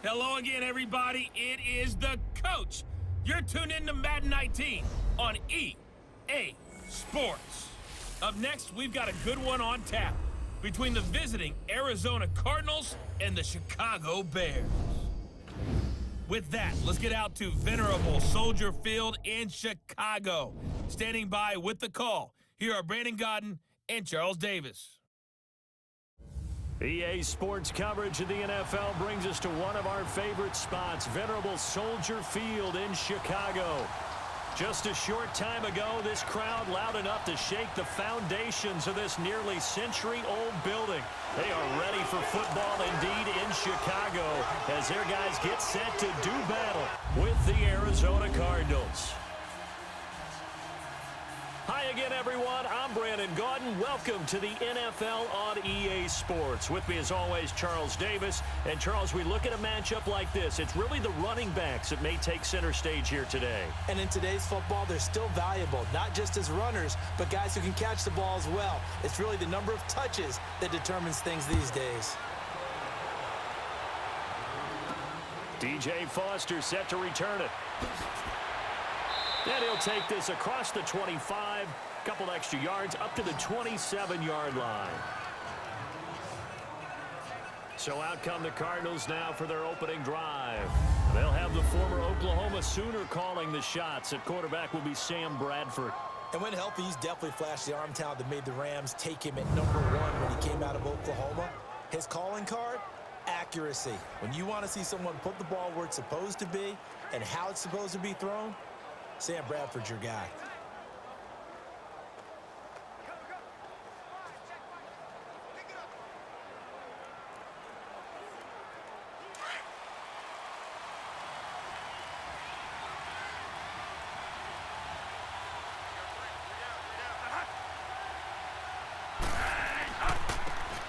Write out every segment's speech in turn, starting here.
Hello again, everybody. It is the coach. You're tuned in to Madden 19 on EA Sports. Up next, we've got a good one on tap between the visiting Arizona Cardinals and the Chicago Bears. With that, let's get out to venerable Soldier Field in Chicago. Standing by with the call, here are Brandon Godden and Charles Davis. EA Sports coverage of the NFL brings us to one of our favorite spots, venerable Soldier Field in Chicago. Just a short time ago, this crowd loud enough to shake the foundations of this nearly century-old building. They are ready for football indeed in Chicago as their guys get set to do battle with the Arizona Cardinals. Hi again, everyone. I'm Brandon Godden. Welcome to the NFL on EA Sports. With me, as always, Charles Davis. And, Charles, we look at a matchup like this. It's really the running backs that may take center stage here today. And in today's football, they're still valuable, not just as runners, but guys who can catch the ball as well. It's really the number of touches that determines things these days. DJ Foster set to return it. And he'll take this across the 25, a couple extra yards, up to the 27-yard line. So out come the Cardinals now for their opening drive. They'll have the former Oklahoma Sooner calling the shots. At quarterback will be Sam Bradford. And when healthy, he's definitely flashed the arm talent that made the Rams take him at number 1 when he came out of Oklahoma. His calling card, accuracy. When you want to see someone put the ball where it's supposed to be and how it's supposed to be thrown, Sam Bradford's your guy.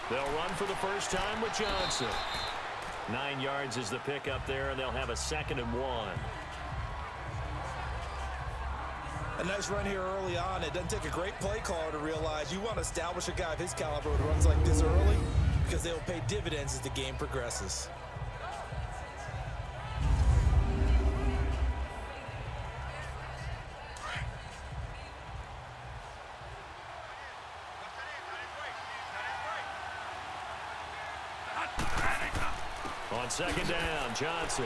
They'll run for the first time with Johnson. 9 yards is the pickup there, and they'll have a 2nd and 1. A nice run here early on. It doesn't take a great play caller to realize you want to establish a guy of his caliber who runs like this early because they will pay dividends as the game progresses. On 2nd down, Johnson.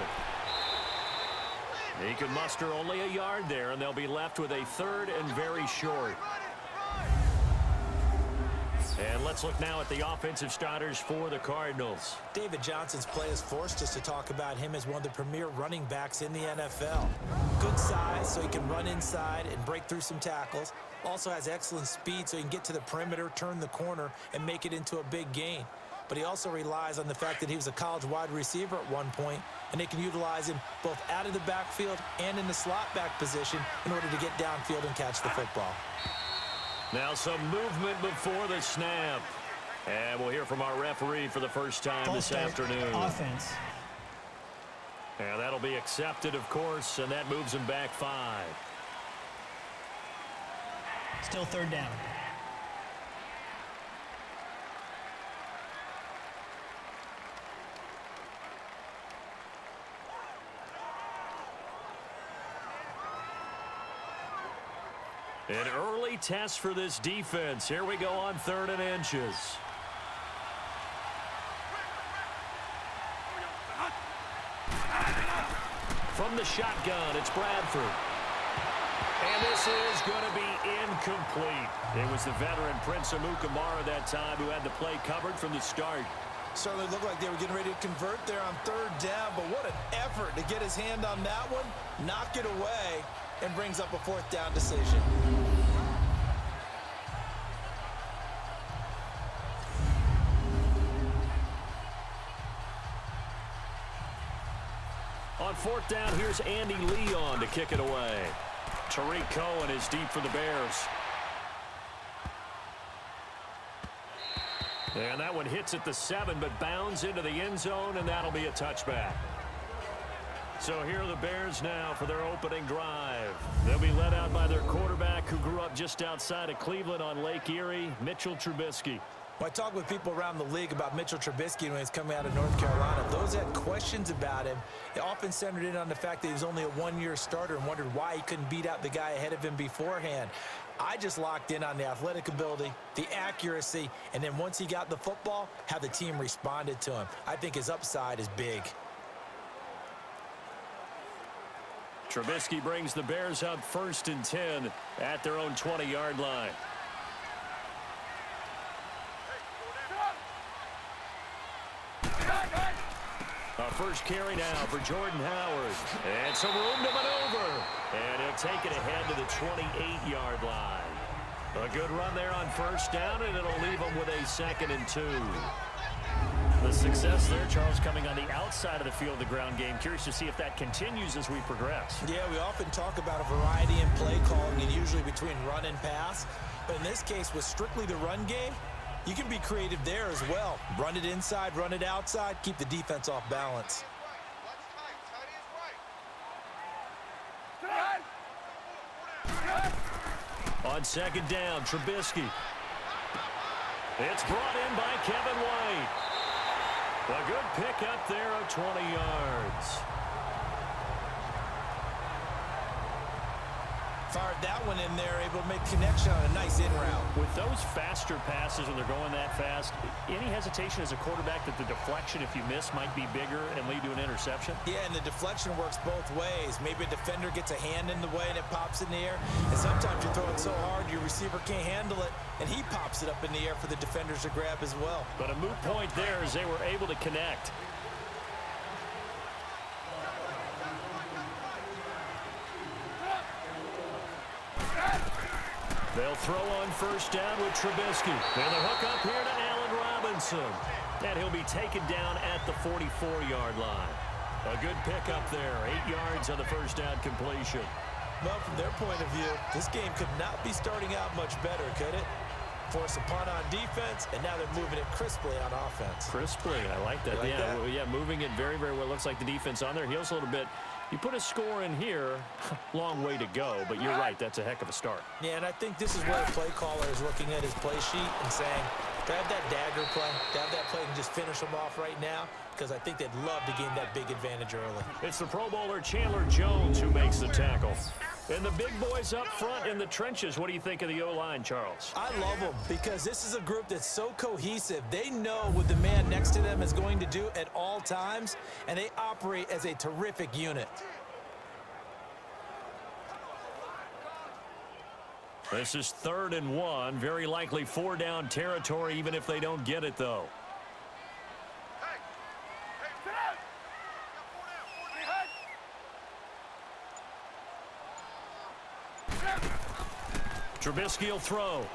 He can muster only a yard there, and they'll be left with a 3rd and very short. And let's look now at the offensive starters for the Cardinals. David Johnson's play has forced us to talk about him as one of the premier running backs in the NFL. Good size, so he can run inside and break through some tackles. Also has excellent speed, so he can get to the perimeter, turn the corner, and make it into a big gain. But he also relies on the fact that he was a college wide receiver at one point, and they can utilize him both out of the backfield and in the slot back position in order to get downfield and catch the football. Now some movement before the snap. And we'll hear from our referee for the first time this afternoon. Offense. And that'll be accepted, of course, and that moves him back 5. Still 3rd down. An early test for this defense. Here we go on 3rd and inches. From the shotgun, it's Bradford. And this is going to be incomplete. It was the veteran Prince Amukamara that time who had the play covered from the start. Certainly looked like they were getting ready to convert there on 3rd down, but what an effort to get his hand on that one, knock it away, and brings up a 4th down decision. On 4th down, here's Andy Leon to kick it away. Tariq Cohen is deep for the Bears. And that one hits at the 7, but bounds into the end zone, and that'll be a touchback. So here are the Bears now for their opening drive. They'll be led out by their quarterback who grew up just outside of Cleveland on Lake Erie, Mitchell Trubisky. When I talk with people around the league about Mitchell Trubisky when he's coming out of North Carolina, those that had questions about him, it often centered in on the fact that he was only a one-year starter and wondered why he couldn't beat out the guy ahead of him beforehand. I just locked in on the athletic ability, the accuracy, and then once he got the football, how the team responded to him. I think his upside is big. Trubisky brings the Bears up 1st and 10 at their own 20-yard line. A first carry now for Jordan Howard. And some room to maneuver. And he'll take it ahead to the 28-yard line. A good run there on 1st down, and it'll leave him with a 2nd and 2. The success there, Charles, coming on the outside of the field of the ground game. Curious to see if that continues as we progress. Yeah, we often talk about a variety in play calling and usually between run and pass. But in this case, with strictly the run game, you can be creative there as well. Run it inside, run it outside, keep the defense off balance. On 2nd down, Trubisky. It's brought in by Kevin White. A good pick up there of 20 yards. Fired that one in there, able to make connection on a nice in route. With those faster passes when they're going that fast, any hesitation as a quarterback that the deflection, if you miss, might be bigger and lead to an interception? Yeah, and the deflection works both ways. Maybe a defender gets a hand in the way and it pops in the air. And sometimes you throw it so hard your receiver can't handle it, and he pops it up in the air for the defenders to grab as well. But a moot point there as they were able to connect. They'll throw on 1st down with Trubisky. And the hook up here to Allen Robinson. And he'll be taken down at the 44-yard line. A good pickup there. 8 yards on the 1st down completion. Well, from their point of view, this game could not be starting out much better, could it? Force a punt on defense, and now they're moving it crisply on offense. Crisply, I like that. You like that? Well, yeah, moving it very, very well. Looks like the defense on their heels a little bit. You put a score in here, long way to go, but you're right, that's a heck of a start. Yeah, and I think this is where the play caller is looking at his play sheet and saying, to have that dagger play, to have that play and just finish them off right now, because I think they'd love to gain that big advantage early. It's the Pro Bowler Chandler Jones who makes the tackle. And the big boys up front in the trenches. What do you think of the O-line, Charles? I love them because this is a group that's so cohesive. They know what the man next to them is going to do at all times, and they operate as a terrific unit. This is 3rd and 1. Very likely 4-down territory, even if they don't get it, though. Trubisky will throw.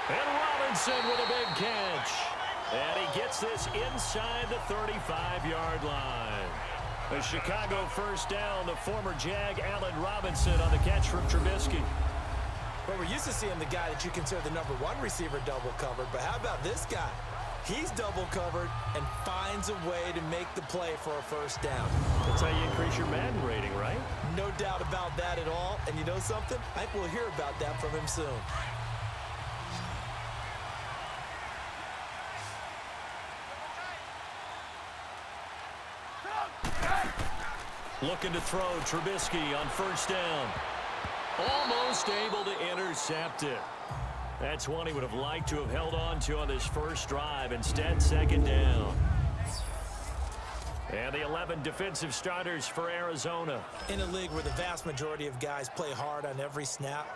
And Robinson with a big catch. And he gets this inside the 35-yard line. A Chicago 1st down, the former Jag Allen Robinson on the catch from Trubisky. Well, we're used to seeing the guy that you consider the #1 receiver double covered, but how about this guy? He's double covered and finds a way to make the play for a 1st down. That's how you increase your Madden rating, right? No doubt about that at all. And you know something? I think we'll hear about that from him soon. Looking to throw Trubisky on 1st down. Almost able to intercept it. That's one he would have liked to have held on to on this first drive. Instead, 2nd down. And the 11 defensive starters for Arizona. In a league where the vast majority of guys play hard on every snap,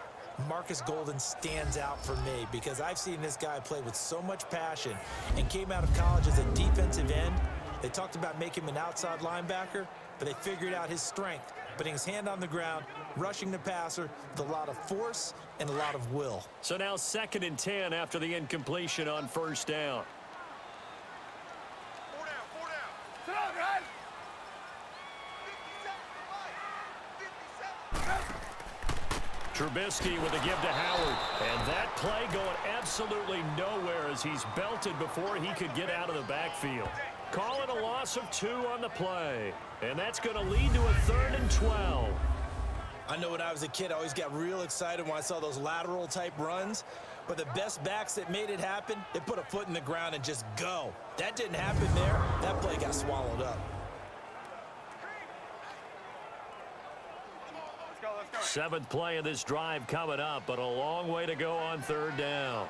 Marcus Golden stands out for me because I've seen this guy play with so much passion and came out of college as a defensive end. They talked about making him an outside linebacker, but they figured out his strength, putting his hand on the ground, rushing the passer with a lot of force and a lot of will. So now 2nd and 10 after the incompletion on 1st down. Trubisky with a give to Howard. And that play going absolutely nowhere as he's belted before he could get out of the backfield. Call it a loss of 2 on the play. And that's going to lead to a 3rd and 12. I know when I was a kid, I always got real excited when I saw those lateral type runs. But the best backs that made it happen, they put a foot in the ground and just go. That didn't happen there. That play got swallowed up. Seventh play of this drive coming up, but a long way to go on third down.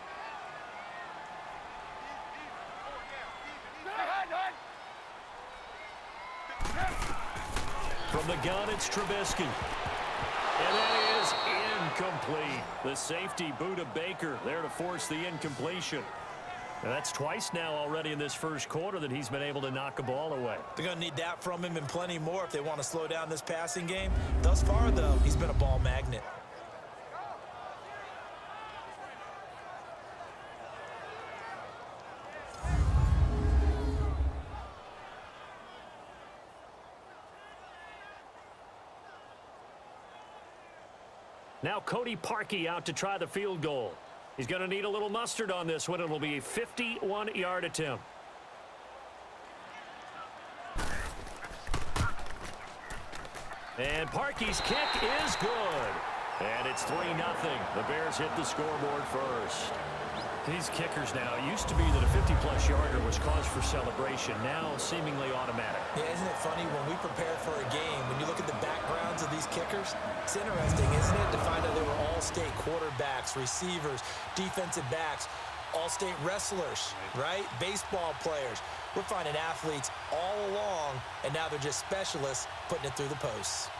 From the gun, it's Trubisky. And that is incomplete. The safety boot of Baker there to force the incompletion. And that's twice now already in this first quarter that he's been able to knock a ball away. They're going to need that from him and plenty more if they want to slow down this passing game. Thus far, though, he's been a ball magnet. Now Cody Parkey out to try the field goal. He's going to need a little mustard on this one. It'll be a 51-yard attempt. And Parkey's kick is good. And it's 3-0. The Bears hit the scoreboard first. These kickers now, it used to be that a 50-plus yarder was cause for celebration. Now seemingly automatic. Yeah, isn't it funny when we prepare for a game, when you look at the backgrounds of these kickers, it's interesting, isn't it, to find out they were all-state quarterbacks, receivers, defensive backs, all-state wrestlers, right? Baseball players. We're finding athletes all along, and now they're just specialists putting it through the posts.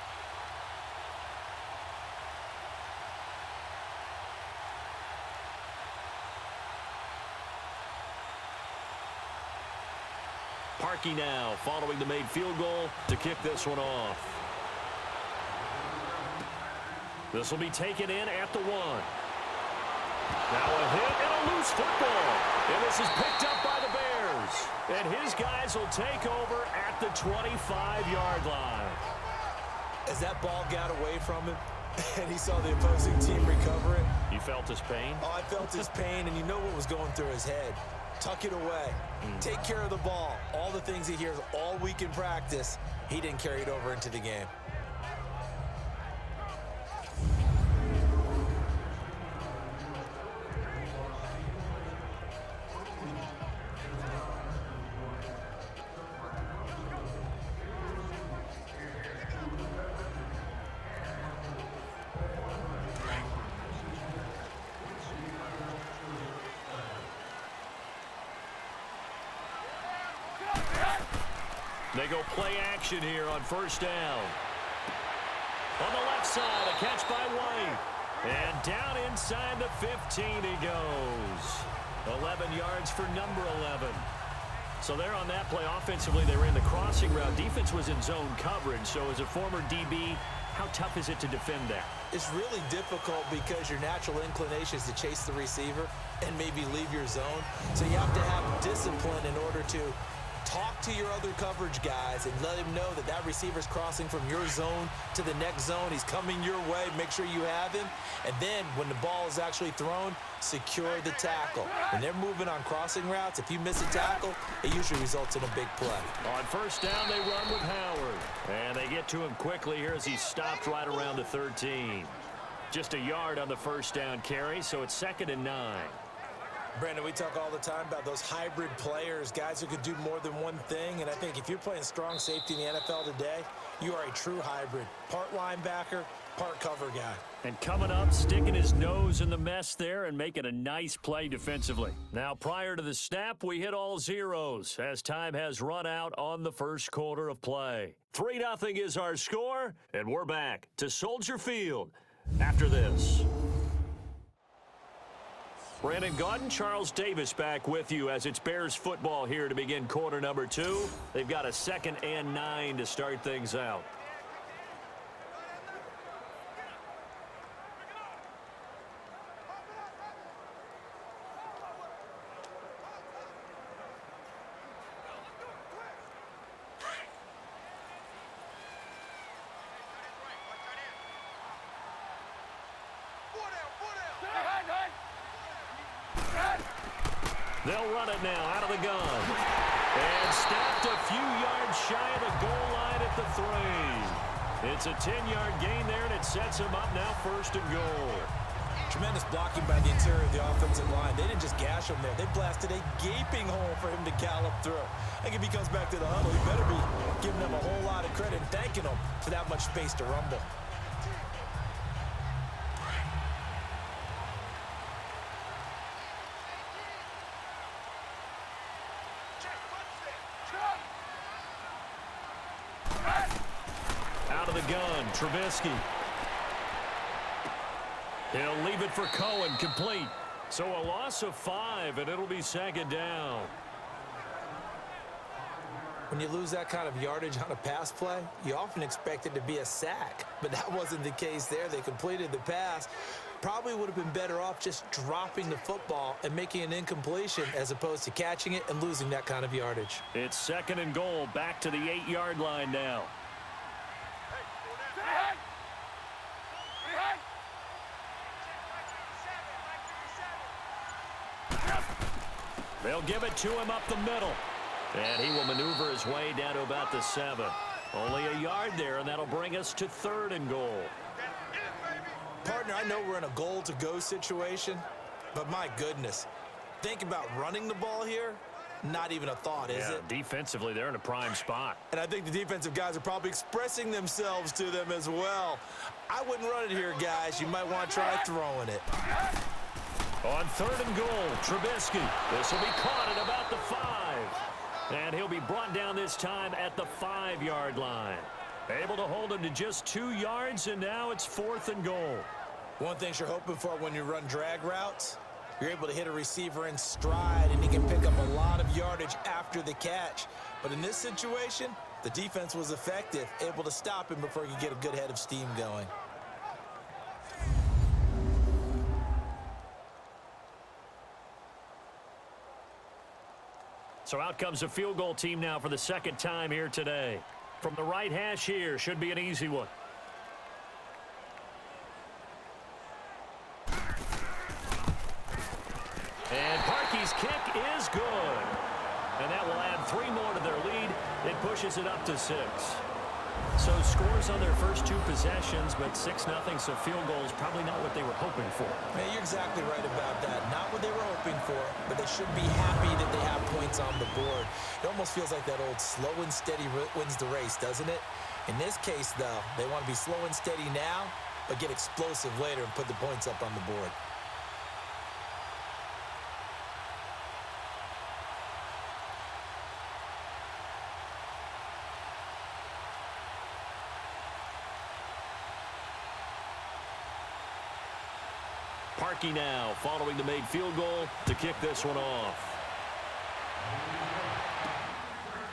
Parkey now following the made field goal to kick this one off. This will be taken in at the 1. Now a hit and a loose football. And this is picked up by the Bears. And his guys will take over at the 25-yard line. As that ball got away from him and he saw the opposing team recover it. You felt his pain? Oh, I felt his pain, and you know what was going through his head. Tuck it away. Take care of the ball. All the things he hears all week in practice, he didn't carry it over into the game. They go play action here on first down. On the left side, a catch by White. And down inside the 15 he goes. 11 yards for number 11. So there on that play, offensively, they ran the crossing route. Defense was in zone coverage. So as a former DB, how tough is it to defend that? It's really difficult because your natural inclination is to chase the receiver and maybe leave your zone. So you have to have discipline in order to talk to your other coverage guys and let him know that that receiver's crossing from your zone to the next zone. He's coming your way. Make sure you have him. And then when the ball is actually thrown, secure the tackle. When they're moving on crossing routes, if you miss a tackle, it usually results in a big play. On first down, they run with Howard. And they get to him quickly here as he stopped right around the 13. Just a yard on the first down carry, so it's 2nd and 9. Brandon, we talk all the time about those hybrid players, guys who could do more than one thing. And I think if you're playing strong safety in the NFL today, you are a true hybrid. Part linebacker, part cover guy. And coming up, sticking his nose in the mess there and making a nice play defensively. Now, prior to the snap, we hit all zeros as time has run out on the first quarter of play. 3-0 is our score, and we're back to Soldier Field after this. Brandon Gaudin, Charles Davis back with you as it's Bears football here to begin quarter number 2. They've got a 2nd and 9 to start things out. They'll run it now out of the gun. And stopped a few yards shy of the goal line at the 3. It's a 10-yard gain there, and it sets him up now 1st and goal. Tremendous blocking by the interior of the offensive line. They didn't just gash him there. They blasted a gaping hole for him to gallop through. I think if he comes back to the huddle, he better be giving them a whole lot of credit and thanking them for that much space to rumble. Out of the gun, Trubisky. He'll leave it for Cohen, complete. So a loss of 5, and it'll be 2nd down. When you lose that kind of yardage on a pass play, you often expect it to be a sack. But that wasn't the case there. They completed the pass. Probably would have been better off just dropping the football and making an incompletion as opposed to catching it and losing that kind of yardage. It's 2nd and goal, back to the 8-yard line now. They'll give it to him up the middle. And he will maneuver his way down to about the 7. Only a yard there, and that'll bring us to 3rd and goal. Partner, I know we're in a goal-to-go situation, but my goodness, think about running the ball here. Not even a thought, is it? Defensively, they're in a prime spot. And I think the defensive guys are probably expressing themselves to them as well. I wouldn't run it here, guys. You might want to try throwing it. On 3rd and goal, Trubisky. This will be caught at about the 5. And he'll be brought down this time at the 5-yard line. Able to hold him to just 2 yards, and now it's 4th and goal. One thing you're hoping for when you run drag routes, you're able to hit a receiver in stride, and he can pick up a lot of yardage after the catch. But in this situation, the defense was effective, able to stop him before he could get a good head of steam going. So out comes a field goal team now for the 2nd time here today. From the right hash here, should be an easy one. And Parkey's kick is good. And that will add 3 more to their lead. It pushes it up to 6. So scores on their first 2 possessions, but 6-0, so field goals probably not what they were hoping for. Man, you're exactly right about that. Not what they were hoping for, but they should be happy that they have points on the board. It almost feels like that old slow and steady wins the race, doesn't it? In this case, though, they want to be slow and steady now, but get explosive later and put the points up on the board. Parkey now following the made field goal to kick this one off.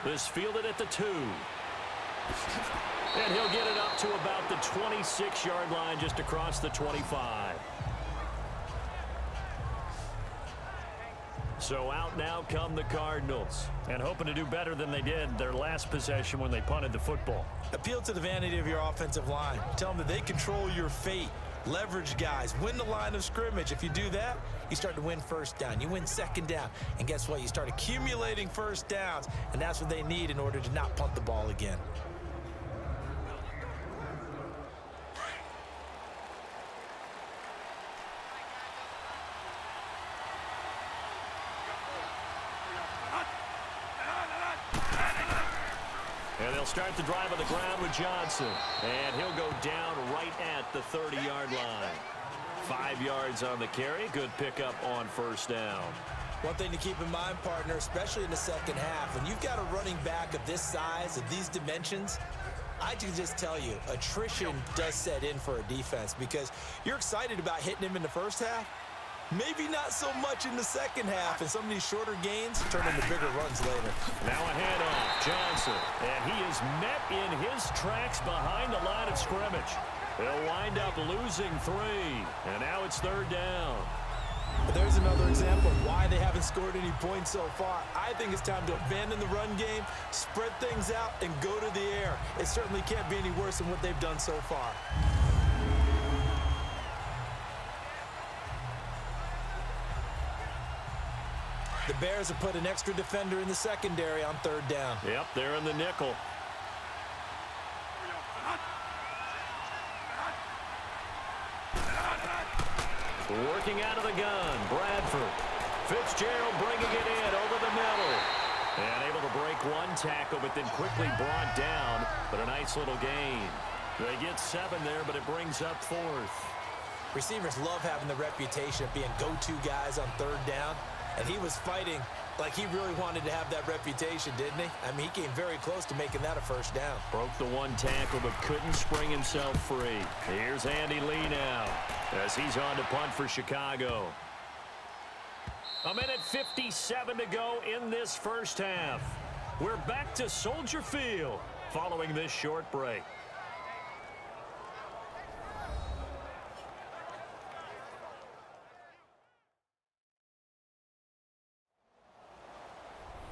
This fielded at the 2. And he'll get it up to about the 26-yard line, just across the 25. So out now come the Cardinals, and hoping to do better than they did their last possession when they punted the football. Appeal to the vanity of your offensive line. Tell them that they control your fate. Leverage guys. Win the line of scrimmage. If you do that, you start to win 1st down. You win 2nd down. And guess what? You start accumulating 1st downs. And that's what they need in order to not punt the ball again. And they'll start the drive on the ground with Johnson. And he'll go down right at the 30-yard line. 5 yards on the carry. Good pickup on 1st down. One thing to keep in mind, partner, especially in the 2nd half, when you've got a running back of this size, of these dimensions, I can just tell you, attrition does set in for a defense because you're excited about hitting him in the 1st half. Maybe not so much in the 2nd half, and some of these shorter gains turn into bigger runs later. Now a handoff, Johnson, and he is met in his tracks behind the line of scrimmage. They'll wind up losing 3, and now it's 3rd down. But there's another example of why they haven't scored any points so far. I think it's time to abandon the run game, spread things out, and go to the air. It certainly can't be any worse than what they've done so far. The Bears have put an extra defender in the secondary on 3rd down. Yep, they're in the nickel. Working out of the gun, Bradford. Fitzgerald bringing it in over the middle. And able to break one tackle, but then quickly brought down. But a nice little gain. They get 7 there, but it brings up 4th. Receivers love having the reputation of being go-to guys on 3rd down. And he was fighting like he really wanted to have that reputation, didn't he? I mean, he came very close to making that a 1st down. Broke the one tackle, but couldn't spring himself free. Here's Andy Lee now as he's on to punt for Chicago. 1:57 to go in this first half. We're back to Soldier Field following this short break.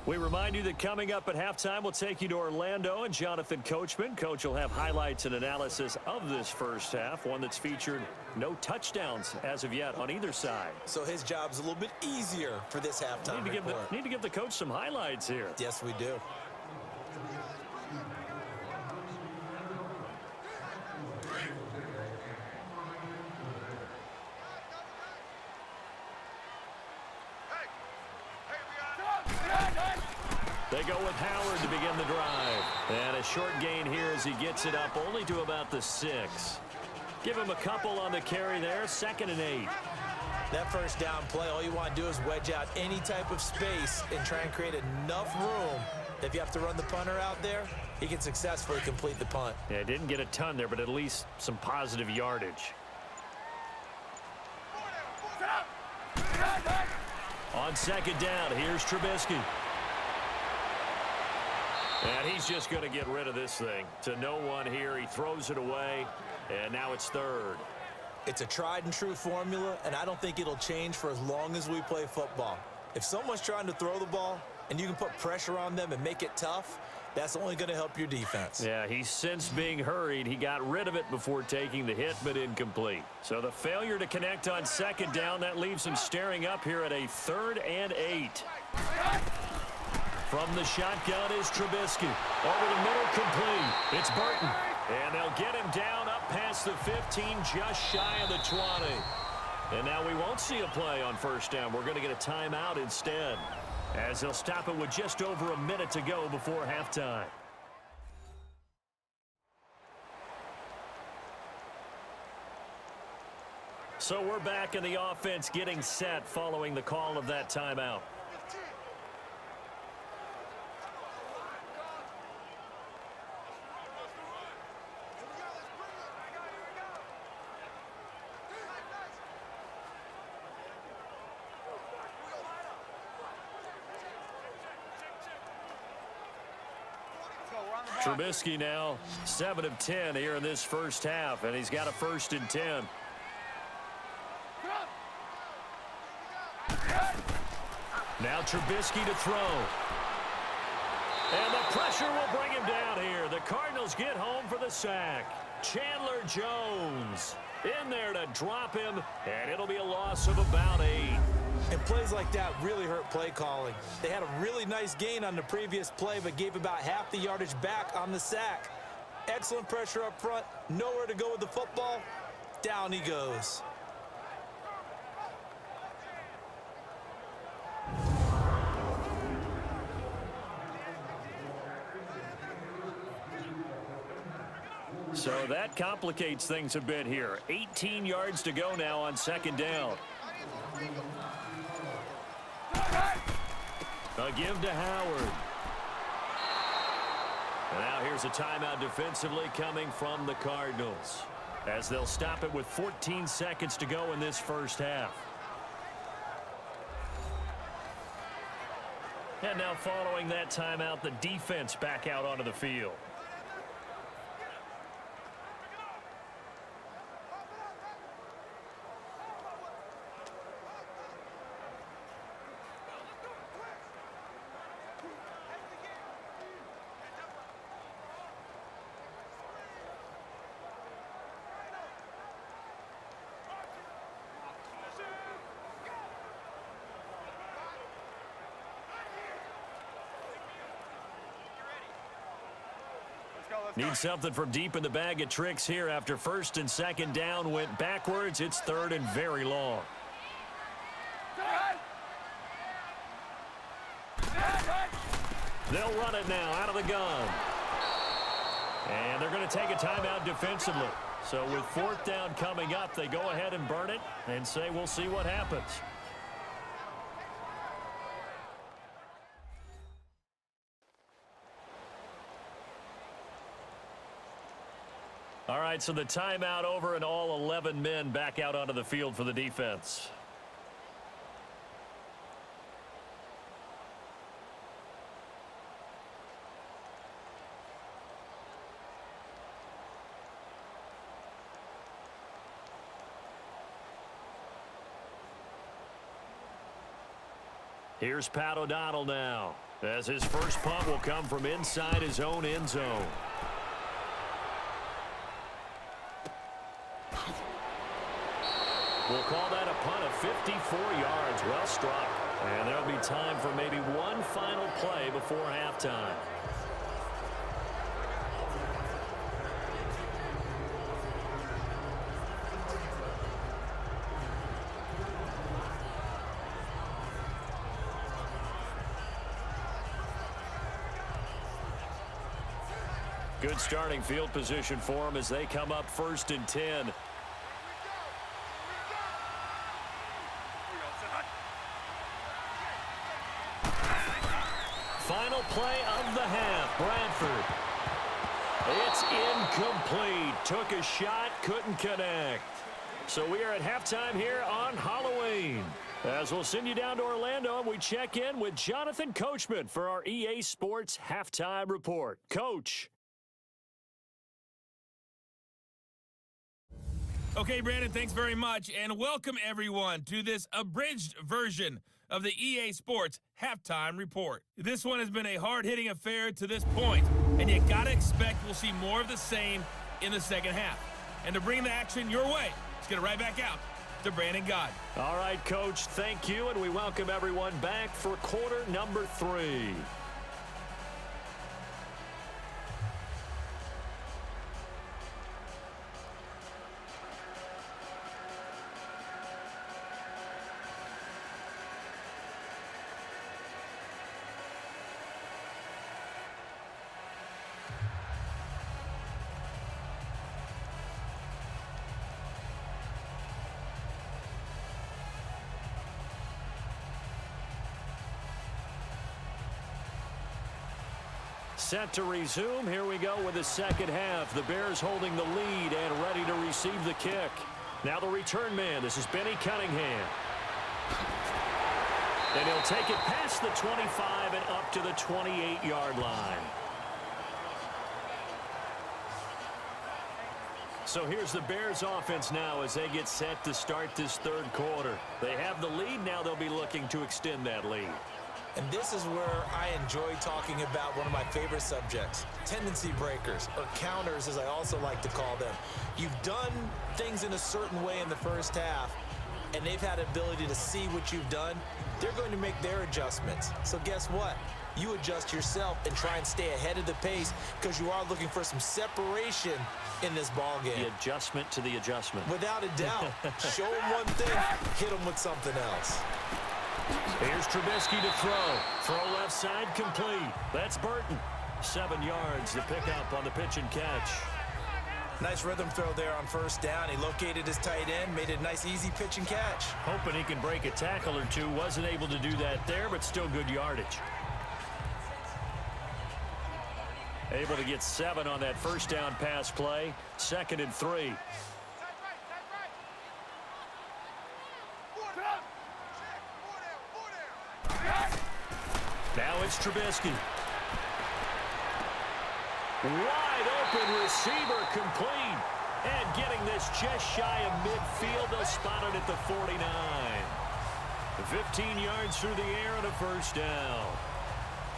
We remind you that coming up at halftime, we'll take you to Orlando and Jonathan Coachman. Coach will have highlights and analysis of this first half, one that's featured no touchdowns as of yet on either side. So his job's a little bit easier for this halftime report. Need to give the coach some highlights here. Yes, we do. They go with Howard to begin the drive. And a short gain here as he gets it up only to about the 6. Give him a couple on the carry there. 2nd and 8. That 1st down play, all you want to do is wedge out any type of space and try and create enough room that if you have to run the punter out there, he can successfully complete the punt. Yeah, didn't get a ton there, but at least some positive yardage. On 2nd down, here's Trubisky. And he's just going to get rid of this thing. To no one here. He throws it away, and now it's 3rd. It's a tried and true formula, and I don't think it'll change for as long as we play football. If someone's trying to throw the ball and you can put pressure on them and make it tough, that's only going to help your defense. Yeah, he's since being hurried. He got rid of it before taking the hit, but incomplete. So the failure to connect on 2nd down, that leaves him staring up here at a 3rd and 8. From the shotgun is Trubisky. Over the middle, complete. It's Burton. And they'll get him down up past the 15, just shy of the 20. And now we won't see a play on 1st down. We're going to get a timeout instead, as they'll stop it with just over a minute to go before halftime. So we're back in the offense getting set following the call of that timeout. Trubisky now 7 of 10 here in this first half, and he's got a 1st and 10. Now Trubisky to throw. And the pressure will bring him down here. The Cardinals get home for the sack. Chandler Jones in there to drop him, and it'll be a loss of about 8. And plays like that really hurt play calling. They had a really nice gain on the previous play, but gave about half the yardage back on the sack. Excellent pressure up front. Nowhere to go with the football. Down he goes. So that complicates things a bit here. 18 yards to go now on 2nd down. A give to Howard. And now here's a timeout defensively coming from the Cardinals, as they'll stop it with 14 seconds to go in this first half. And now following that timeout, the defense back out onto the field. Need something from deep in the bag of tricks here after first and second down went backwards. It's third and very long. They'll run it now out of the gun. And they're going to take a timeout defensively. So with fourth down coming up, they go ahead and burn it and say we'll see what happens. All right, so the timeout over and all 11 men back out onto the field for the defense. Here's Pat O'Donnell now, as his first punt will come from inside his own end zone. We'll call that a punt of 54 yards. Well struck. And there'll be time for maybe one final play before halftime. Good starting field position for them as they come up first and 10. Final play of the half. Bradford. It's incomplete. Took a shot, couldn't connect. So we are at halftime here on Halloween. As we'll send you down to Orlando, and we check in with Jonathan Coachman for our EA Sports Halftime Report. Coach. Okay, Brandon, thanks very much, and welcome everyone to this abridged version of the EA Sports Halftime Report. This one has been a hard-hitting affair to this point, and you gotta expect we'll see more of the same in the second half. And to bring the action your way, let's get it right back out to Brandon God. All right, Coach, thank you, and we welcome everyone back for quarter number 3. Set to resume. Here we go with the second half. The Bears holding the lead and ready to receive the kick. Now the return man. This is Benny Cunningham. And he'll take it past the 25 and up to the 28-yard line. So here's the Bears offense now as they get set to start this third quarter. They have the lead. Now they'll be looking to extend that lead. And this is where I enjoy talking about one of my favorite subjects, tendency breakers, or counters as I also like to call them. You've done things in a certain way in the first half, and they've had ability to see what you've done. They're going to make their adjustments. So guess what? You adjust yourself and try and stay ahead of the pace because you are looking for some separation in this ball game. The adjustment to the adjustment. Without a doubt. Show them one thing, hit them with something else. Here's Trubisky to throw. Throw left side complete. That's Burton. 7 yards the pickup on the pitch and catch. Nice rhythm throw there on first down. He located his tight end, made it a nice easy pitch and catch. Hoping he can break a tackle or two. Wasn't able to do that there, but still good yardage. Able to get 7 on that first down pass play. 2nd and 3. Now it's Trubisky. Wide open receiver complete. And getting this just shy of midfield. They'll spot it at the 49. 15 yards through the air and a first down.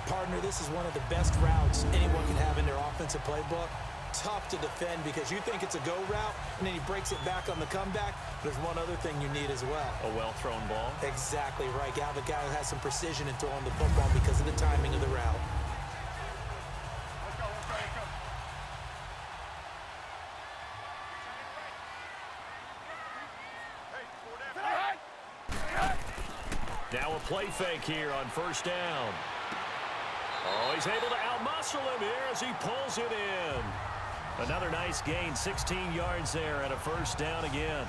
Partner, this is one of the best routes anyone can have in their offensive playbook. Tough to defend because you think it's a go route, and then he breaks it back on the comeback. There's one other thing you need as well. A well-thrown ball. Exactly right. You have a guy who has some precision in throwing the football because of the timing of the route. Now a play fake here on first down. Oh, he's able to outmuscle him here as he pulls it in. Another nice gain, 16 yards there and a first down again.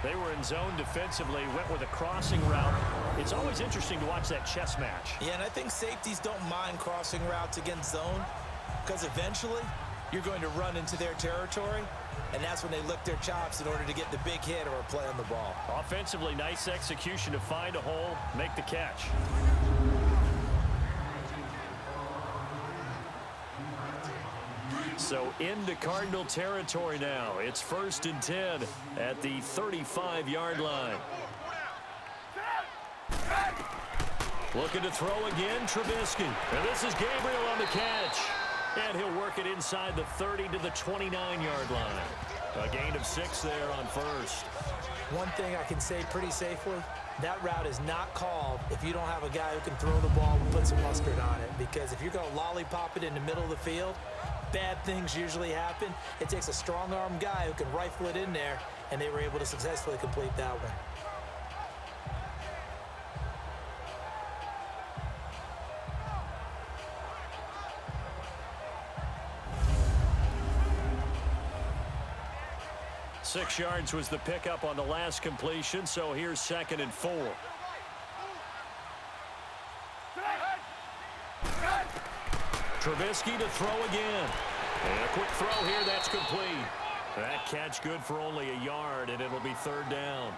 They were in zone defensively, went with a crossing route. It's always interesting to watch that chess match. Yeah, and I think safeties don't mind crossing routes against zone because eventually you're going to run into their territory, and that's when they lick their chops in order to get the big hit or a play on the ball. Offensively, nice execution to find a hole, make the catch. So into Cardinal territory now. It's 1st and 10 at the 35-yard line. Looking to throw again, Trubisky. And this is Gabriel on the catch. And he'll work it inside the 30 to the 29-yard line. A gain of 6 there on first. One thing I can say pretty safely, that route is not called if you don't have a guy who can throw the ball and put some mustard on it. Because if you're going to lollipop it in the middle of the field, bad things usually happen. It takes a strong-arm guy who can rifle it in there, and they were able to successfully complete that one. Six yards was the pickup on the last completion, so here's 2nd and 4. Trubisky to throw again. And a quick throw here, that's complete. That catch good for only a yard, and it'll be 3rd down.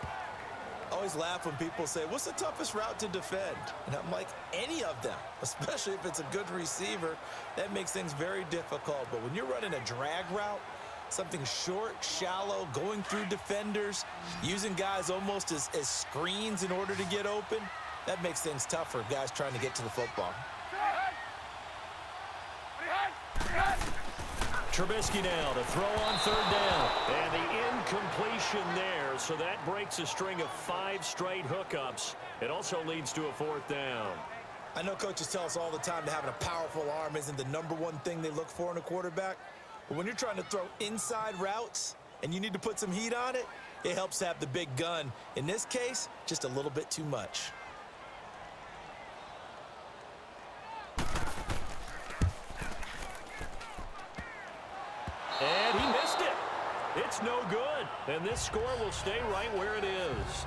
I always laugh when people say, what's the toughest route to defend? And I'm like, any of them, especially if it's a good receiver. That makes things very difficult. But when you're running a drag route, something short, shallow, going through defenders, using guys almost as screens in order to get open, that makes things tough for guys trying to get to the football. Trubisky now to throw on 3rd down. And the incompletion there, so that breaks a string of 5 straight hookups. It also leads to a 4th down. I know coaches tell us all the time that having a powerful arm isn't the #1 thing they look for in a quarterback. But when you're trying to throw inside routes and you need to put some heat on it, it helps to have the big gun. In this case, just a little bit too much. And he missed it. It's no good. And this score will stay right where it is.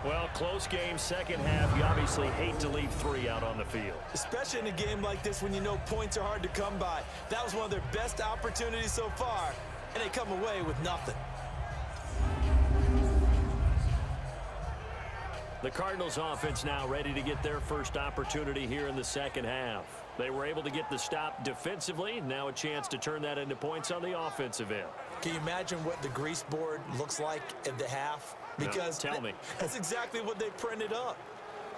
Well, close game, second half. You obviously hate to leave 3 out on the field. Especially in a game like this when you know points are hard to come by. That was one of their best opportunities so far, and they come away with nothing. The Cardinals offense now ready to get their first opportunity here in the second half. They were able to get the stop defensively. Now a chance to turn that into points on the offensive end. Can you imagine what the grease board looks like at the half? Because tell me. That's exactly what they printed up.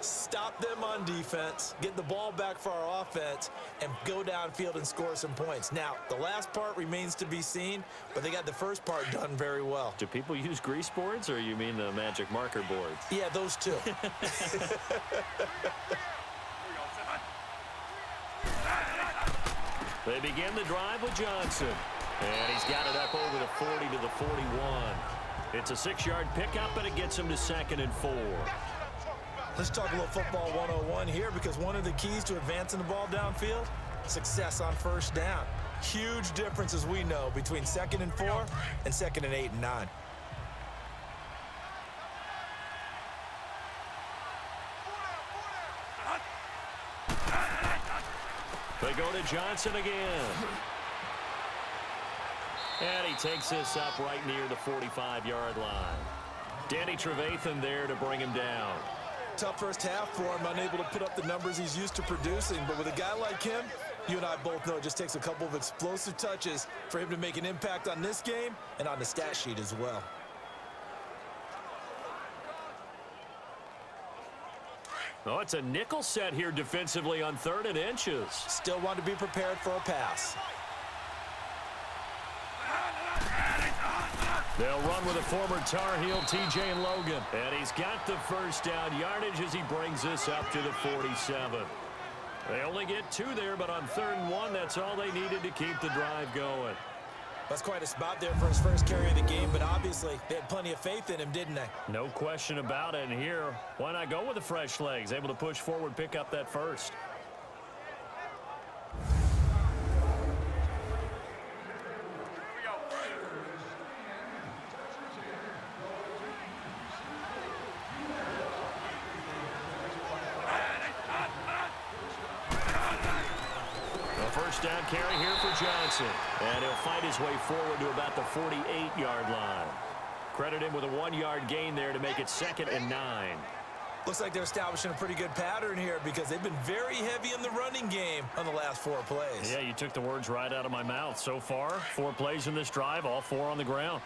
Stop them on defense, get the ball back for our offense, and go downfield and score some points. Now, the last part remains to be seen, but they got the first part done very well. Do people use grease boards, or you mean the magic marker boards? Yeah, those two. They begin the drive with Johnson. And he's got it up over the 40 to the 41. It's a 6-yard pickup, but it gets him to 2nd and 4. Let's talk a little football 101 here, because one of the keys to advancing the ball downfield, success on first down. Huge difference, as we know, between 2nd and 4 and 2nd and 8 and 9. They go to Johnson again. And he takes this up right near the 45-yard line. Danny Trevathan there to bring him down. Tough first half for him, unable to put up the numbers he's used to producing. But with a guy like him, you and I both know it just takes a couple of explosive touches for him to make an impact on this game and on the stat sheet as well. Oh, it's a nickel set here defensively on 3rd and inches. Still want to be prepared for a pass. They'll run with a former Tar Heel, T.J. Logan. And he's got the first down yardage as he brings this up to the 47. They only get 2 there, but on 3rd and 1, that's all they needed to keep the drive going. That's quite a spot there for his first carry of the game, but obviously they had plenty of faith in him, didn't they? No question about it. And here, why not go with the fresh legs? Able to push forward, pick up that first. First down carry here for Johnson. And he'll fight his way forward to about the 48-yard line. Credit him with a 1-yard gain there to make it 2nd and 9. Looks like they're establishing a pretty good pattern here because they've been very heavy in the running game on the last 4 plays. Yeah, you took the words right out of my mouth. So far, 4 plays in this drive, all 4 on the ground.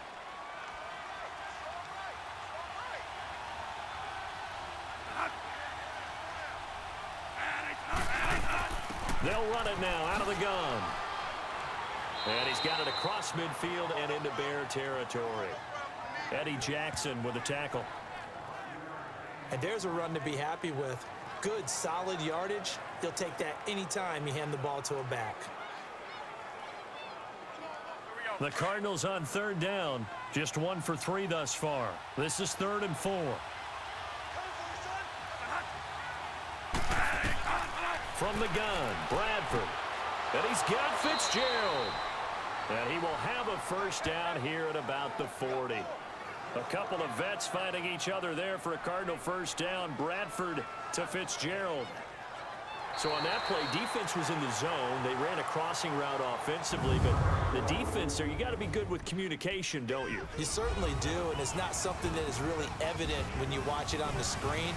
They'll run it now out of the gun. And he's got it across midfield and into Bear territory. Eddie Jackson with a tackle. And there's a run to be happy with. Good, solid yardage. He'll take that anytime you hand the ball to a back. The Cardinals on 3rd down. Just 1 for 3 thus far. This is 3rd and 4. From the gun, Bradford. And he's got Fitzgerald. And he will have a first down here at about the 40. A couple of vets fighting each other there for a Cardinal first down. Bradford to Fitzgerald. So on that play, defense was in the zone. They ran a crossing route offensively, but the defense there, you got to be good with communication, don't you? You certainly do, and it's not something that is really evident when you watch it on the screen.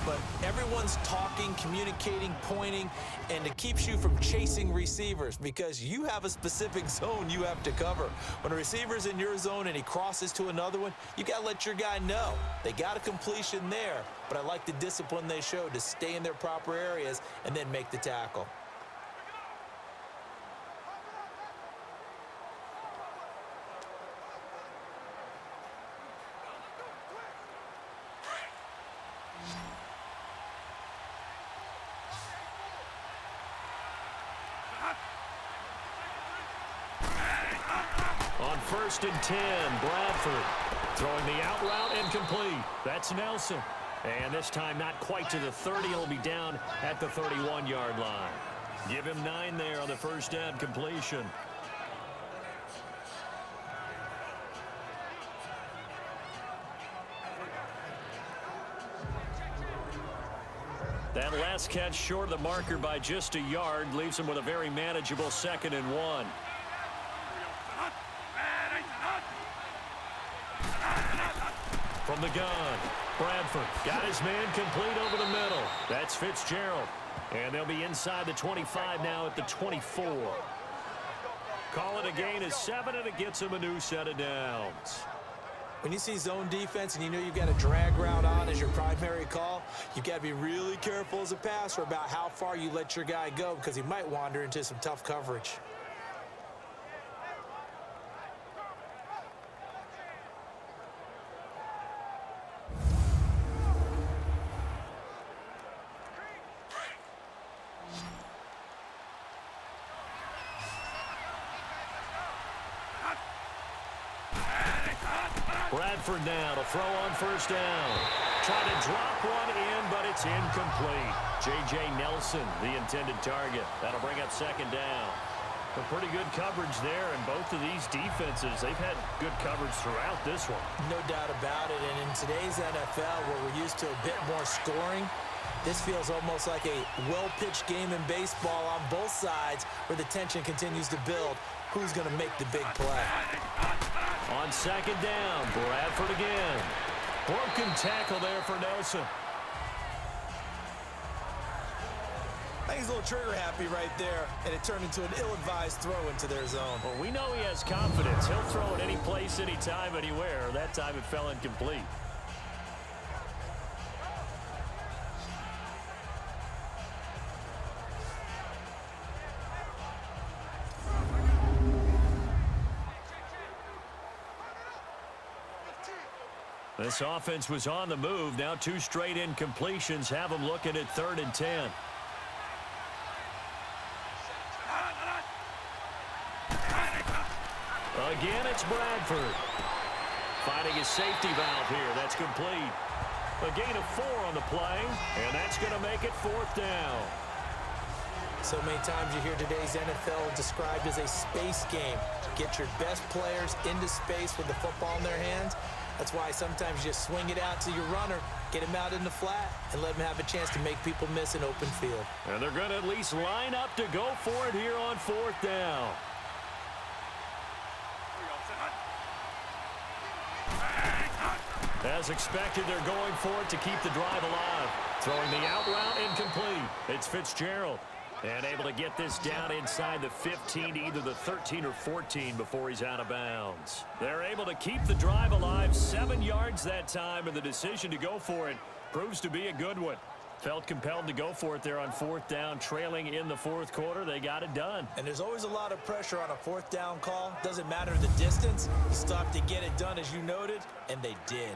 But everyone's talking, communicating, pointing, and it keeps you from chasing receivers because you have a specific zone you have to cover. When a receiver's in your zone and he crosses to another one, you got to let your guy know. They got a completion there, but I like the discipline they showed to stay in their proper areas and then make the tackle. On 1st and 10, Bradford throwing the out route incomplete. That's Nelson. And this time not quite to the 30. He'll be down at the 31-yard line. Give him 9 there on the first down completion. That last catch short of the marker by just a yard leaves him with a very manageable 2nd and 1. From the gun, Bradford got his man complete over the middle. That's Fitzgerald. And they'll be inside the 25 now at the 24. Call it a gain of 7, and it gets him a new set of downs. When you see zone defense and you know you've got a drag route on as your primary call, you've got to be really careful as a passer about how far you let your guy go because he might wander into some tough coverage. Bradford now to throw on first down. Trying to drop one in, but it's incomplete. J.J. Nelson, the intended target. That'll bring up 2nd down. A pretty good coverage there, and both of these defenses, they've had good coverage throughout this one. No doubt about it, and in today's NFL, where we're used to a bit more scoring, this feels almost like a well-pitched game in baseball on both sides where the tension continues to build. Who's going to make the big play? On 2nd down, Bradford again. Broken tackle there for Nelson. I think he's a little trigger happy right there, and it turned into an ill-advised throw into their zone. Well, we know he has confidence. He'll throw it any place, anytime, anywhere. That time it fell incomplete. This offense was on the move. Now 2 straight incompletions have them looking at 3rd and 10. Again, it's Bradford. Finding his safety valve here. That's complete. A gain of 4 on the play, and that's going to make it 4th down. So many times you hear today's NFL described as a space game. Get your best players into space with the football in their hands. That's why sometimes you just swing it out to your runner, get him out in the flat, and let him have a chance to make people miss an open field. And they're going to at least line up to go for it here on 4th down. As expected, they're going for it to keep the drive alive. Throwing the out route incomplete. It's Fitzgerald. And able to get this down inside the 15 to either the 13 or 14 before he's out of bounds. They're able to keep the drive alive, 7 yards that time, and the decision to go for it proves to be a good one. Felt compelled to go for it there on 4th down, trailing in the 4th quarter. They got it done. And there's always a lot of pressure on a 4th down call. Doesn't matter the distance. You still have to get it done, as you noted, and they did.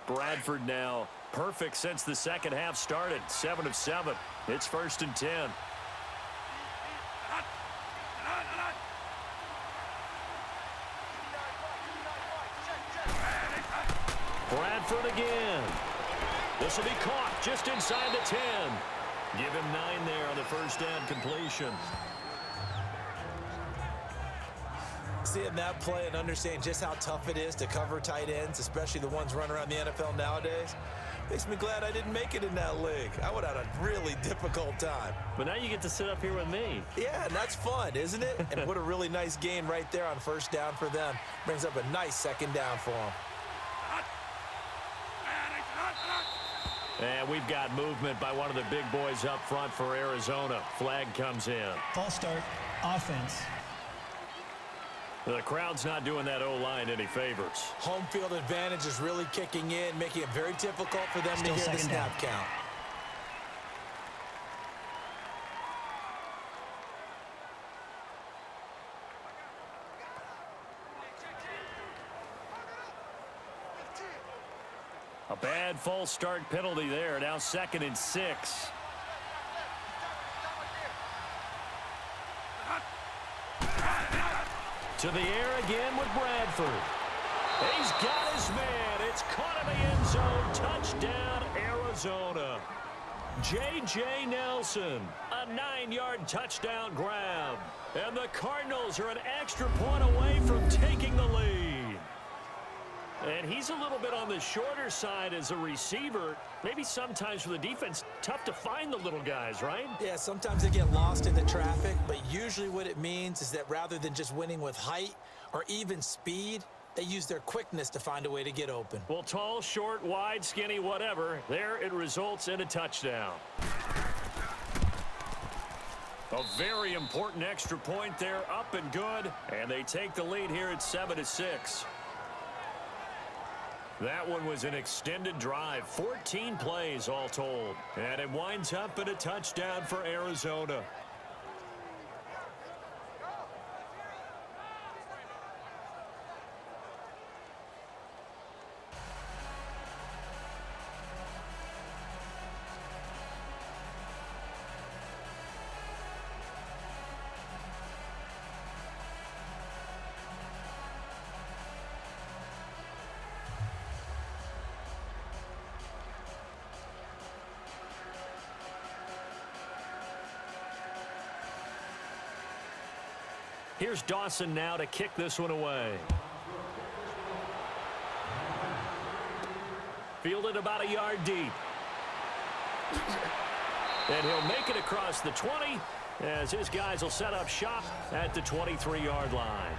Bradford now perfect since the second half started. 7 of 7. It's 1st and 10. Bradford again. This will be caught just inside the 10. Give him 9 there on the 1st down completion. Seeing that play and understanding just how tough it is to cover tight ends, especially the ones running around the NFL nowadays, makes me glad I didn't make it in that league. I would have had a really difficult time. But now you get to sit up here with me. Yeah, and that's fun, isn't it? And what a really nice gain right there on 1st down for them. Brings up a nice 2nd down for them. And we've got movement by one of the big boys up front for Arizona. Flag comes in. False start, offense. The crowd's not doing that O-line any favors. Home field advantage is really kicking in, making it very difficult for them Still to hear the second snap down. count. A bad false start penalty there. Now 2nd and 6. To the air again with Bradford. He's got his man. It's caught in the end zone. Touchdown, Arizona. J.J. Nelson, a 9-yard touchdown grab. And the Cardinals are an extra point away from taking the lead. And he's a little bit on the shorter side as a receiver. Maybe sometimes for the defense, tough to find the little guys, right? Yeah, sometimes they get lost in the traffic, but usually what it means is that rather than just winning with height or even speed, they use their quickness to find a way to get open. Well, tall, short, wide, skinny, whatever, there it results in a touchdown. A very important extra point there, up and good, and they take the lead here at 7-6. That one was an extended drive, 14 plays all told, and it winds up in a touchdown for Arizona. Here's Dawson now to kick this one away. Fielded about a yard deep. And he'll make it across the 20 as his guys will set up shop at the 23-yard line.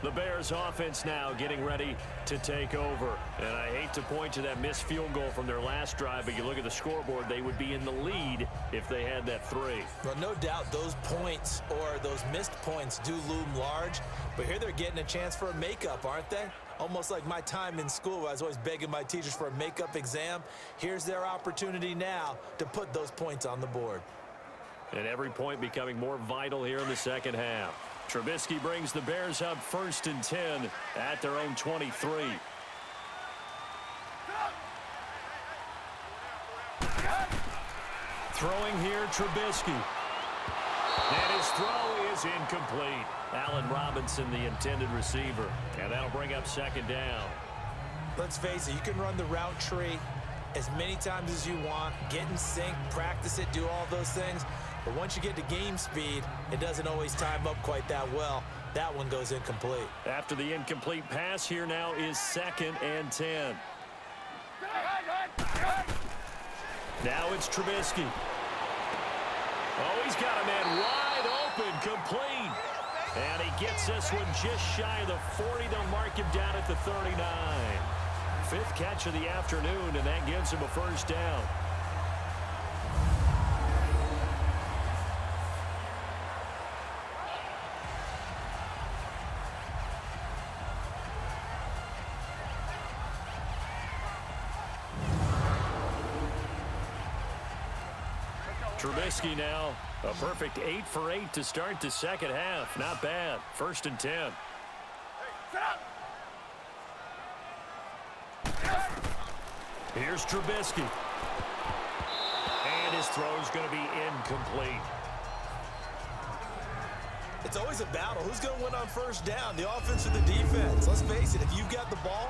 The Bears offense now getting ready to take over. And I hate to point to that missed field goal from their last drive, but you look at the scoreboard, they would be in the lead if they had that 3. Well, no doubt those points or those missed points do loom large, but here they're getting a chance for a makeup, aren't they? Almost like my time in school where I was always begging my teachers for a makeup exam. Here's their opportunity now to put those points on the board. And every point becoming more vital here in the second half. Trubisky brings the Bears up 1st and 10 at their own 23. Throwing here, Trubisky. And his throw is incomplete. Allen Robinson, the intended receiver. And that'll bring up second down. Let's face it, you can run the route tree as many times as you want, get in sync, practice it, do all those things. But once you get to game speed, it doesn't always time up quite that well. That one goes incomplete. After the incomplete pass, here now is 2nd and 10. Now it's Trubisky. Oh, he's got a man wide open, complete. And he gets this one just shy of the 40. They'll mark him down at the 39. 5th catch of the afternoon, and that gives him a first down. Trubisky now, a perfect 8 for 8 to start the second half. Not bad. 1st and 10. Here's Trubisky. And his throw's going to be incomplete. It's always a battle. Who's going to win on first down, the offense or the defense? Let's face it, if you've got the ball,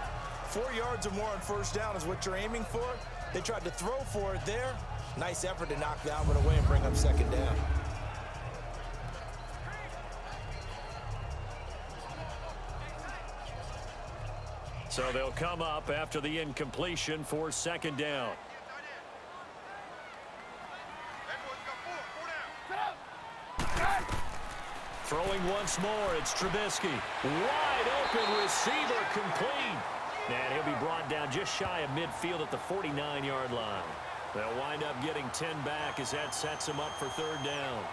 4 yards or more on first down is what you're aiming for. They tried to throw for it there. Nice effort to knock that one away and bring up second down. So they'll come up after the incompletion for second down. Throwing once more, it's Trubisky. Wide open receiver, complete. And he'll be brought down just shy of midfield at the 49-yard line. They'll wind up getting 10 back as that sets him up for third down.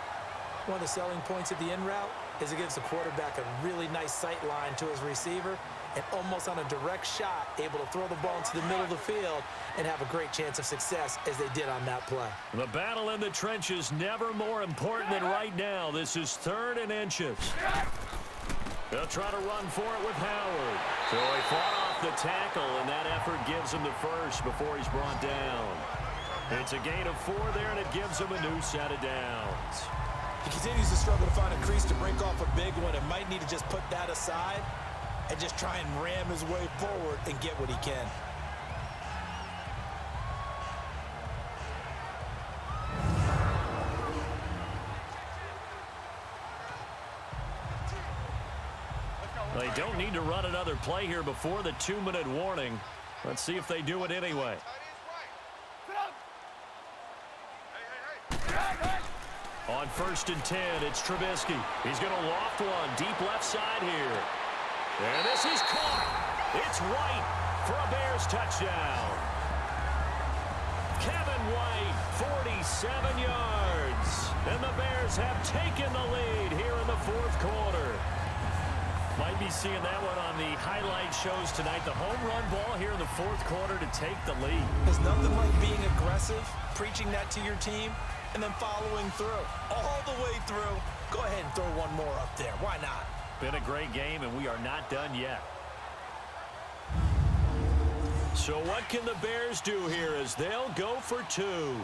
One of the selling points of the in route is it gives the quarterback a really nice sight line to his receiver and almost on a direct shot able to throw the ball into the middle of the field and have a great chance of success as they did on that play. The battle in the trenches never more important than right now. This is 3rd and inches. They'll try to run for it with Howard. So he fought off the tackle, and that effort gives him the first before he's brought down. It's a gain of 4 there, and it gives him a new set of downs. He continues to struggle to find a crease to break off a big one and might need to just put that aside and just try and ram his way forward and get what he can. They don't need to run another play here before the 2-minute warning. Let's see if they do it anyway. On 1st and 10, it's Trubisky. He's going to loft one deep left side here. And this is caught. It's White for a Bears touchdown. Kevin White, 47 yards. And the Bears have taken the lead here in the 4th quarter. Might be seeing that one on the highlight shows tonight. The home run ball here in the 4th quarter to take the lead. There's nothing like being aggressive, preaching that to your team, and then following through. All the way through. Go ahead and throw one more up there. Why not? Been a great game, and we are not done yet. So what can the Bears do here as they'll go for 2?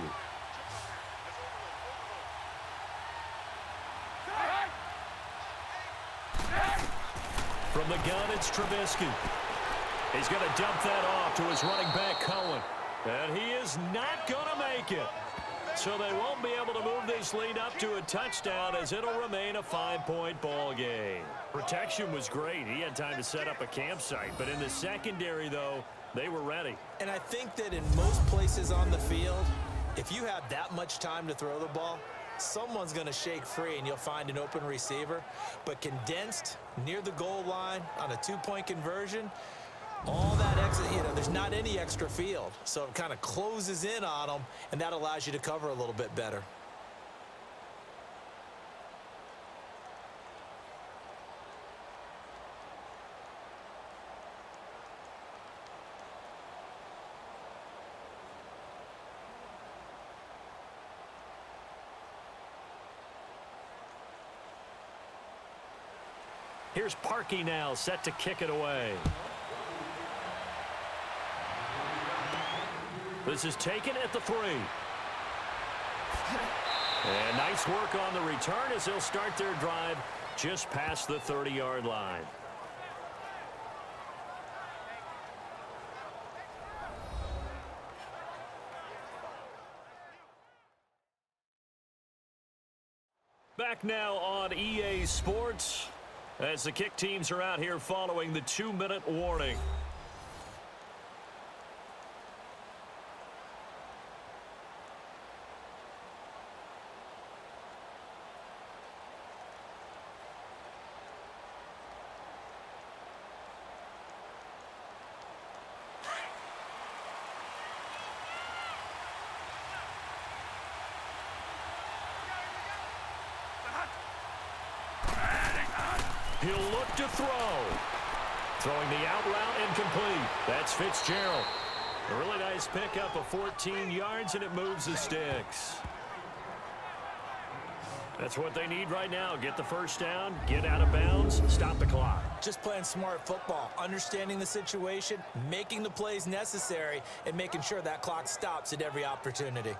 From the gun, it's Trubisky. He's going to dump that off to his running back, Cohen. And he is not going to make it. So they won't be able to move this lead up to a touchdown as it'll remain a 5-point ball game. Protection was great. He had time to set up a campsite. But in the secondary, though, they were ready. And I think that in most places on the field, if you have that much time to throw the ball, someone's going to shake free and you'll find an open receiver. But condensed near the goal line on a 2-point conversion, all that extra, there's not any extra field. So it kind of closes in on them, and that allows you to cover a little bit better. Here's Parkey now, set to kick it away. This is taken at the 3. And nice work on the return as they'll start their drive just past the 30-yard line. Back now on EA Sports as the kick teams are out here following the 2-minute warning. He'll look to throw. Throwing the out route incomplete. That's Fitzgerald. A really nice pickup of 14 yards, and it moves the sticks. That's what they need right now. Get the first down, get out of bounds, stop the clock. Just playing smart football, understanding the situation, making the plays necessary, and making sure that clock stops at every opportunity.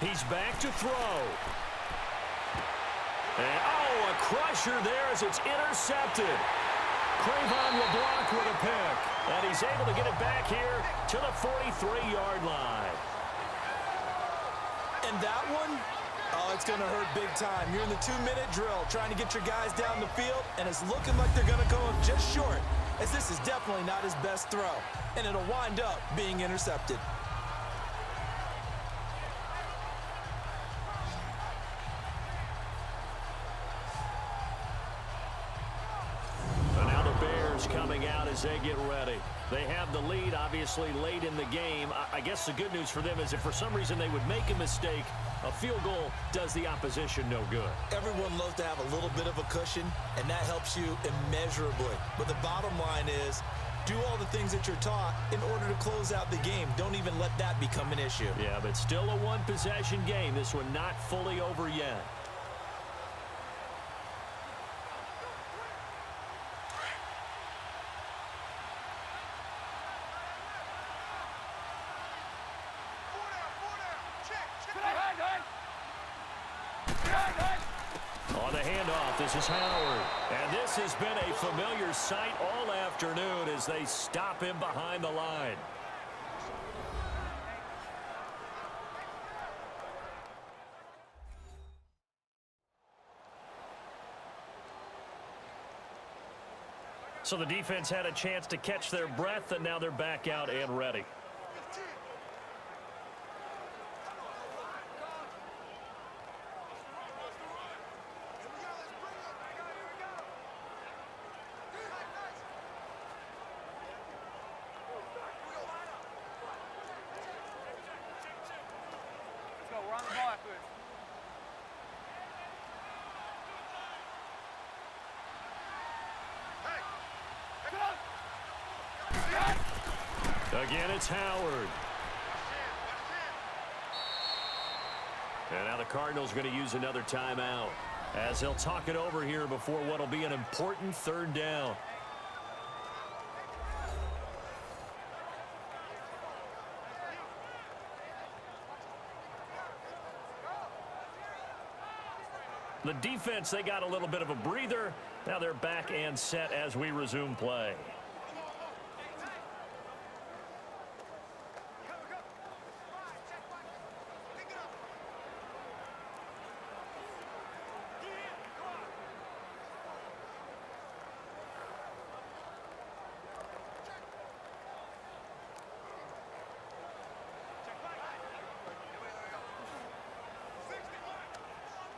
He's back to throw. And, oh, a crusher there as it's intercepted. Crayvon LeBlanc with a pick. And he's able to get it back here to the 43-yard line. And that one, oh, it's going to hurt big time. You're in the 2-minute drill trying to get your guys down the field, and it's looking like they're going to go up just short, as this is definitely not his best throw. And it'll wind up being intercepted. Coming out as they get ready. They have the lead, obviously, late in the game. I guess the good news for them is if for some reason they would make a mistake, a field goal does the opposition no good. Everyone loves to have a little bit of a cushion, and that helps you immeasurably. But the bottom line is, do all the things that you're taught in order to close out the game. Don't even let that become an issue. Yeah, but still a one-possession game. This one not fully over yet. On the handoff, this is Howard. And this has been a familiar sight all afternoon as they stop him behind the line. So the defense had a chance to catch their breath, and now they're back out and ready. Again, it's Howard. And now the Cardinals are going to use another timeout as they'll talk it over here before what will be an important third down. The defense, they got a little bit of a breather. Now they're back and set as we resume play.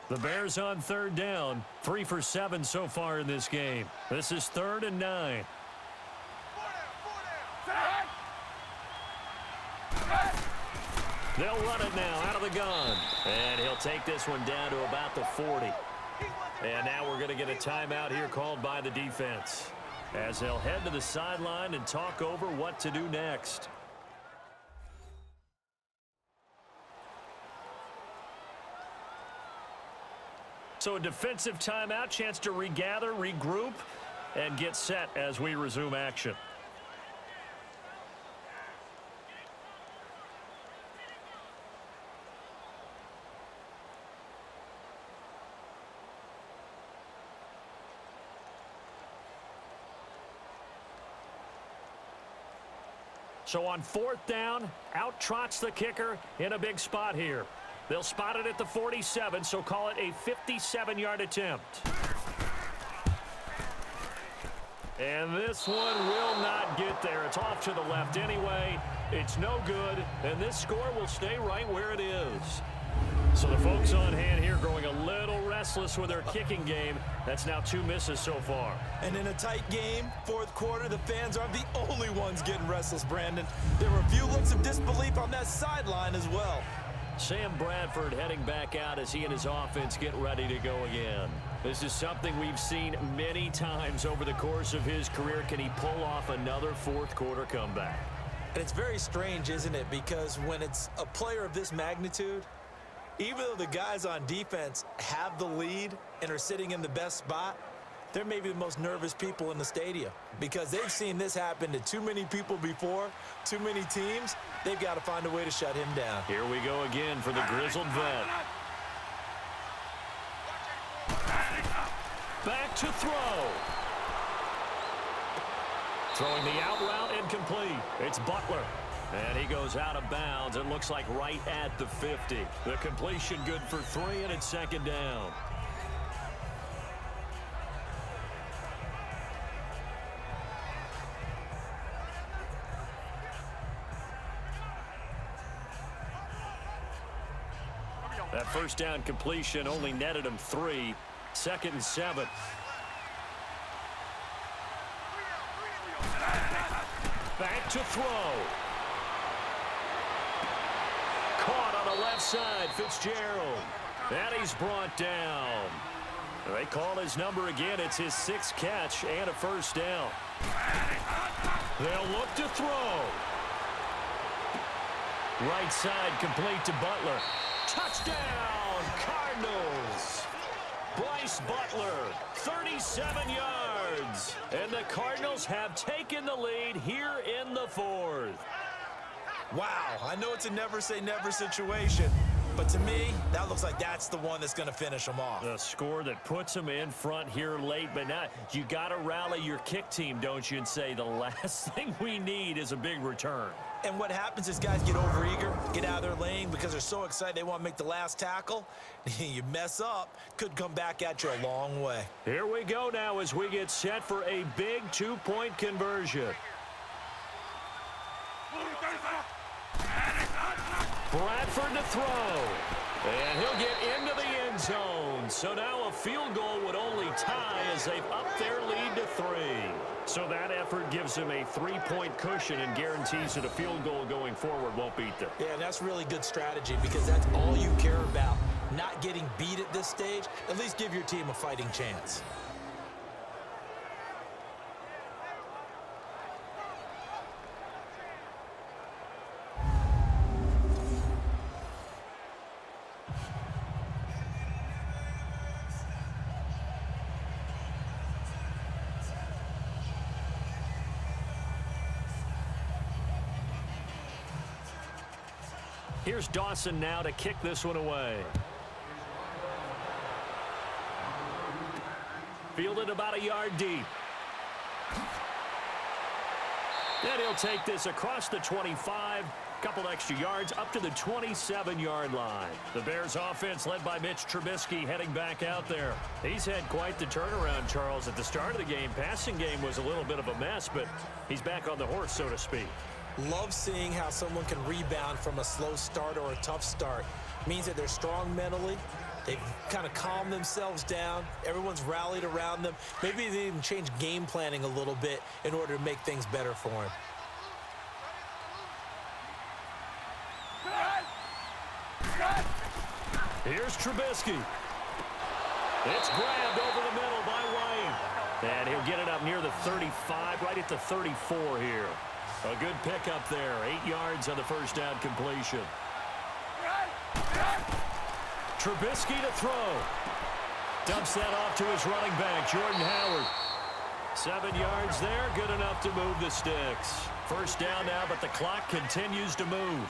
The Bears on third down, 3 for 7 so far in this game. This is 3rd and 9. They'll run it now out of the gun. And he'll take this one down to about the 40. And now we're going to get a timeout here called by the defense, as they'll head to the sideline and talk over what to do next. So a defensive timeout, chance to regather, regroup, and get set as we resume action. So on 4th down, out trots the kicker in a big spot here. They'll spot it at the 47, so call it a 57-yard attempt. And this one will not get there. It's off to the left anyway. It's no good, and this score will stay right where it is. So the folks on hand here growing a little restless with their kicking game. That's now 2 misses so far. And in a tight game, 4th quarter, the fans aren't the only ones getting restless, Brandon. There were a few looks of disbelief on that sideline as well. Sam Bradford heading back out as he and his offense get ready to go again. This is something we've seen many times over the course of his career. Can he pull off another 4th quarter comeback? And it's very strange, isn't it? Because when it's a player of this magnitude, even though the guys on defense have the lead and are sitting in the best spot, they're maybe the most nervous people in the stadium because they've seen this happen to too many people before, too many teams. They've got to find a way to shut him down. Here we go again for the grizzled vet. Back to throw. Throwing the out route incomplete. It's Butler. And he goes out of bounds. It looks like right at the 50. The completion good for 3, and it's 2nd down. That 1st down completion only netted him 3. 2nd and 7. Back to throw. Caught on the left side, Fitzgerald. And he's brought down. They call his number again. It's his 6th catch and a 1st down. They'll look to throw. Right side complete to Butler. Touchdown, Cardinals. Bryce Butler, 37 yards. And the Cardinals have taken the lead here in the 4th. Wow, I know it's a never-say-never situation, but to me, that looks like that's the one that's going to finish them off. The score that puts them in front here late, but now you got to rally your kick team, don't you, and say the last thing we need is a big return. And what happens is guys get overeager, get out of their lane because they're so excited they want to make the last tackle. You mess up, could come back at you a long way. Here we go now as we get set for a big 2-point conversion. Bradford to throw. And he'll get into the end zone. So now a field goal would only tie as they've upped their lead to 3. So that effort gives them a 3-point cushion and guarantees that a field goal going forward won't beat them. Yeah, that's really good strategy because that's all you care about. Not getting beat at this stage. At least give your team a fighting chance. Here's Dawson now to kick this one away. Fielded about a yard deep. And he'll take this across the 25. Couple extra yards up to the 27-yard line. The Bears offense led by Mitch Trubisky heading back out there. He's had quite the turnaround, Charles. At the start of the game, passing game was a little bit of a mess, but he's back on the horse, so to speak. Love seeing how someone can rebound from a slow start or a tough start. Means that they're strong mentally. They've kind of calmed themselves down. Everyone's rallied around them. Maybe they even change game planning a little bit in order to make things better for him. Here's Trubisky. It's grabbed over the middle by White. And he'll get it up near the 35, right at the 34 here. A good pickup there. 8 yards on the first down completion. Trubisky to throw. Dumps that off to his running back, Jordan Howard. 7 yards there, good enough to move the sticks. First down now, but the clock continues to move.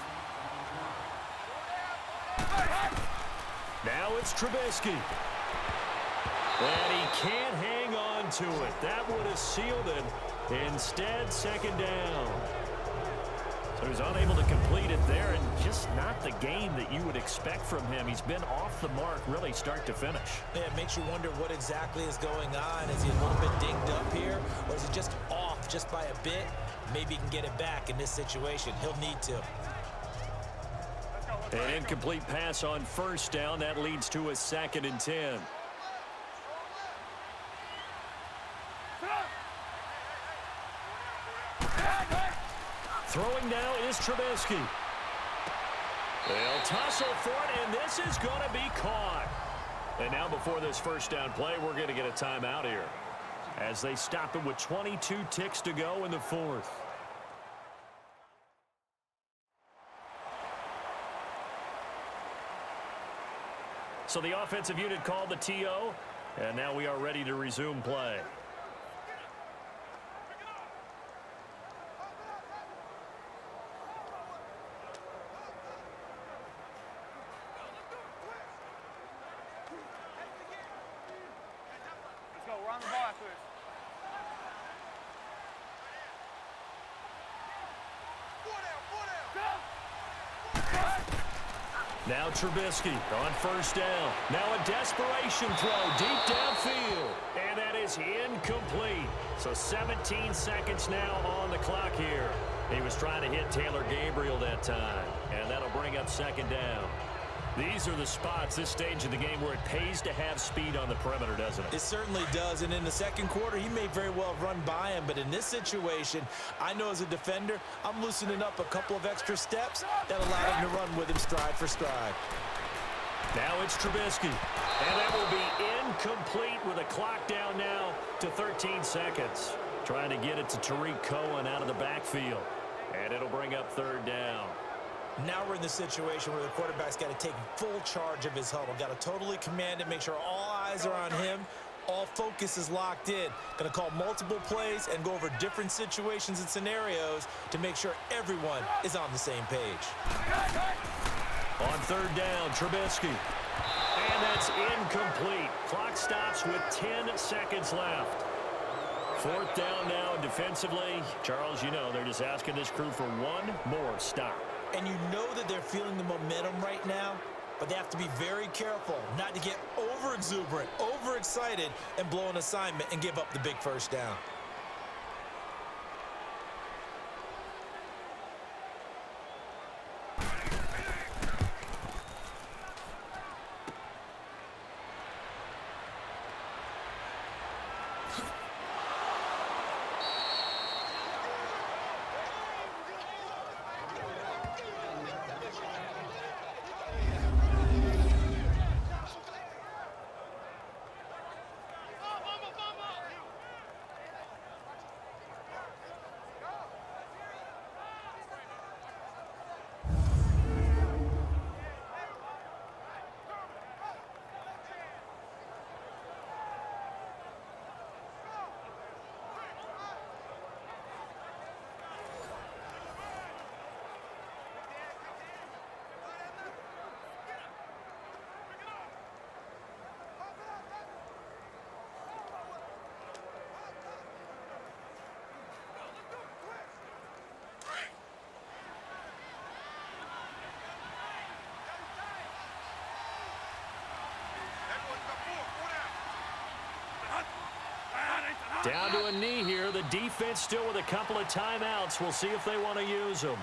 Now it's Trubisky. And he can't hang on to it. That would have sealed it. Instead, second down. So he's unable to complete it there, and just not the game that you would expect from him. He's been off the mark really start to finish. Yeah, it makes you wonder what exactly is going on. Is he a little bit dinged up here, or is he just off just by a bit? Maybe he can get it back in this situation. He'll need to. An incomplete pass on first down. That leads to a 2nd and 10. Throwing now is Trubisky. They'll tussle for it, and this is going to be caught. And now before this first down play, we're going to get a timeout here as they stop it with 22 ticks to go in the 4th. So the offensive unit called the TO, and now we are ready to resume play. Now Trubisky on first down. Now a desperation throw deep downfield. And that is incomplete. So 17 seconds now on the clock here. He was trying to hit Taylor Gabriel that time. And that'll bring up second down. These are the spots, this stage of the game, where it pays to have speed on the perimeter, doesn't it? It certainly does, and in the second quarter, he may very well run by him, but in this situation, I know as a defender, I'm loosening up a couple of extra steps that allow him to run with him stride for stride. Now it's Trubisky, and that will be incomplete with a clock down now to 13 seconds. Trying to get it to Tariq Cohen out of the backfield, and it'll bring up third down. Now we're in the situation where the quarterback's got to take full charge of his huddle. Got to totally command it, make sure all eyes are on him. All focus is locked in. Going to call multiple plays and go over different situations and scenarios to make sure everyone is on the same page. On third down, Trubisky. And that's incomplete. Clock stops with 10 seconds left. Fourth down now, and defensively, Charles, you know, they're just asking this crew for one more stop. And you know that they're feeling the momentum right now, but they have to be very careful not to get over-exuberant, over-excited, and blow an assignment and give up the big first down. Down to a knee here. The defense still with a couple of timeouts. We'll see if they want to use them.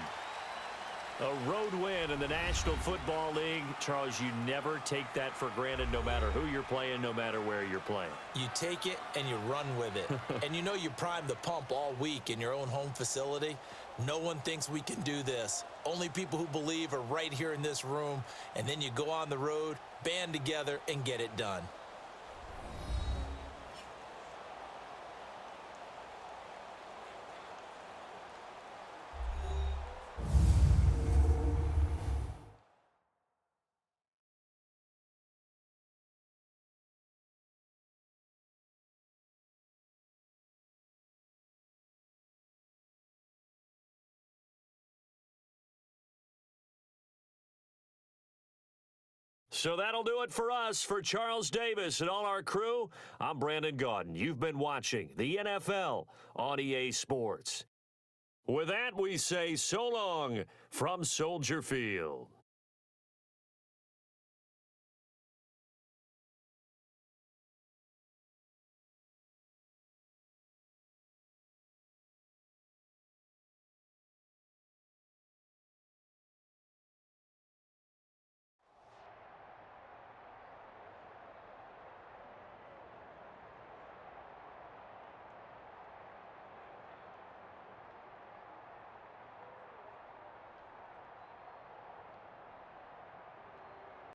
A road win in the National Football League. Charles, you never take that for granted no matter who you're playing, no matter where you're playing. You take it and you run with it. And you know you primed the pump all week in your own home facility. No one thinks we can do this. Only people who believe are right here in this room. And then you go on the road, band together, and get it done. So that'll do it for us. For Charles Davis and all our crew, I'm Brandon Gaudin. You've been watching the NFL on EA Sports. With that, we say so long from Soldier Field.